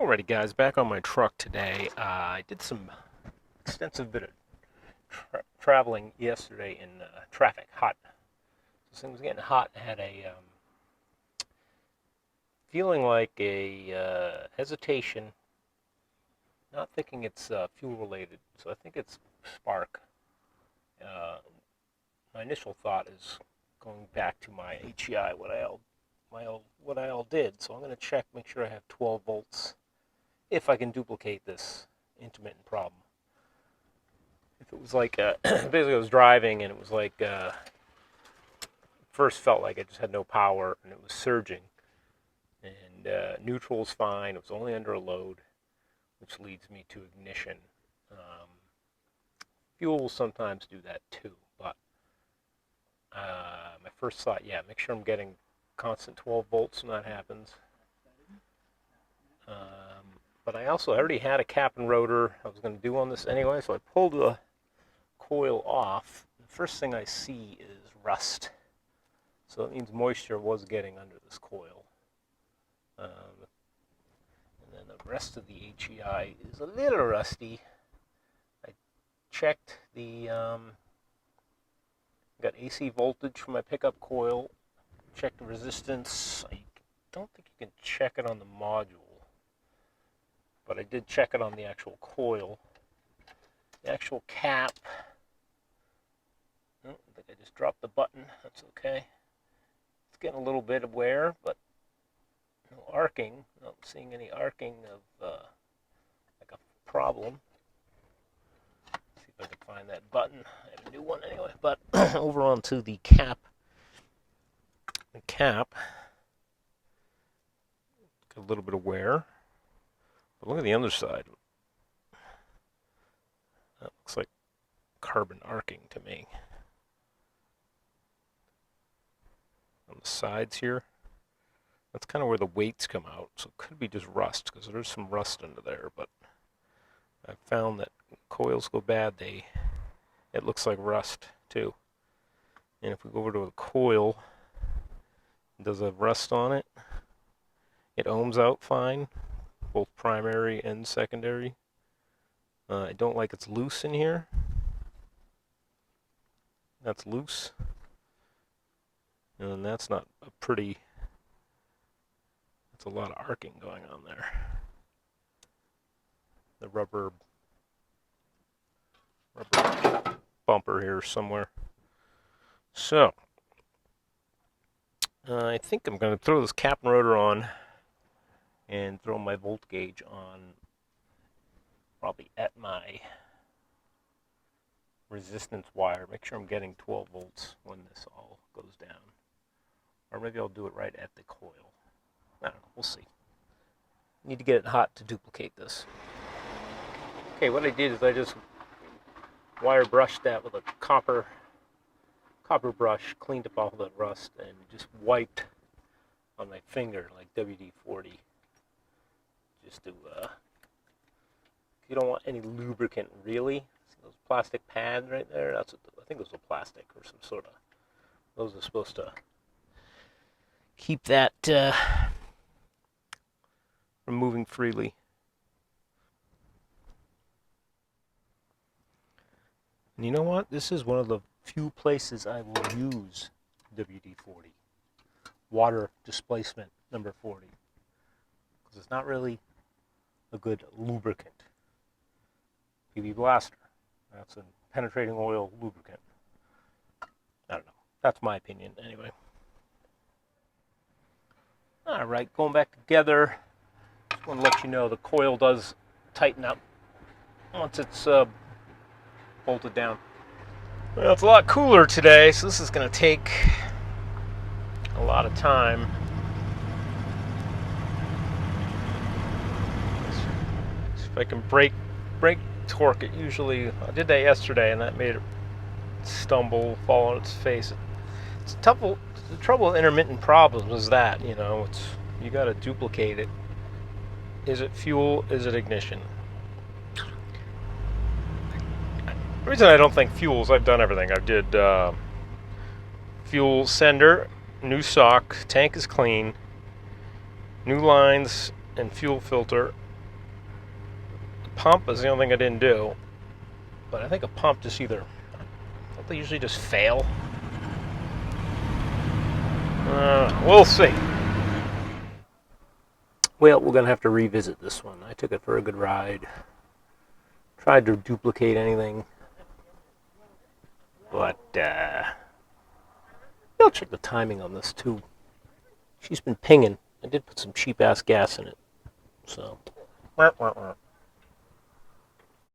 Alrighty guys, back on my truck today. I did some extensive bit of traveling yesterday in traffic, hot. This thing was getting hot. I had a feeling like a hesitation, not thinking it's fuel related, so I think it's spark. My initial thought is going back to my HEI, what I all did. So I'm going to check, make sure I have 12 volts. If I can duplicate this intermittent problem. If it was like, basically I was driving and it was like, first felt like I just had no power and it was surging. And neutral was fine, it was only under a load, which leads me to ignition. Fuel will sometimes do that too, but my first thought, yeah, make sure I'm getting constant 12 volts when that happens. But I already had a cap and rotor I was going to do on this anyway, so I pulled the coil off. The first thing I see is rust. So that means moisture was getting under this coil. And then the rest of the HEI is a little rusty. I checked the, got AC voltage from my pickup coil, checked the resistance. I don't think you can check it on the module, but I did check it on the actual coil. The actual cap, I think I just dropped the button, that's okay. It's getting a little bit of wear, but no arcing. Not seeing any arcing of like a problem. Let's see if I can find that button. I have a new one anyway, but over onto the cap. The cap, got a little bit of wear. But look at the underside. That looks like carbon arcing to me. On the sides here, that's kind of where the weights come out. So it could be just rust, because there's some rust under there. But I found that coils go bad, it looks like rust too. And if we go over to a coil, it does have rust on it. It ohms out fine, both primary and secondary. I don't like it's loose in here. That's loose. And that's not a pretty, that's a lot of arcing going on there. The rubber bumper here somewhere. So, I think I'm going to throw this cap and rotor on and throw my volt gauge on probably at my resistance wire. Make sure I'm getting 12 volts when this all goes down. Or maybe I'll do it right at the coil. I don't know, we'll see. Need to get it hot to duplicate this. Okay, what I did is I just wire brushed that with a copper brush, cleaned up all the rust, and just wiped on my finger like WD-40. Just to, you don't want any lubricant really. See those plastic pads right there? That's what I think those are plastic or some sort of. Those are supposed to keep that from moving freely. And you know what? This is one of the few places I will use WD-40. Water displacement number 40. Because it's not really a good lubricant. PB Blaster. That's a penetrating oil lubricant. I don't know. That's my opinion anyway. Alright, going back together. Just want to let you know the coil does tighten up once it's bolted down. Well, it's a lot cooler today, so this is going to take a lot of time. See if I can break torque it. Usually, I did that yesterday, and that made it stumble, fall on its face. It's tough. The trouble with intermittent problems is that, you know, you got to duplicate it. Is it fuel? Is it ignition? The reason I don't think fuels, I've done everything. I did fuel sender, new sock, tank is clean, new lines and fuel filter, pump is the only thing I didn't do. But I think a pump just either, don't they usually just fail? We'll see. Well, we're going to have to revisit this one. I took it for a good ride. Tried to duplicate anything. But, I'll check the timing on this, too. She's been pinging. I did put some cheap-ass gas in it. So,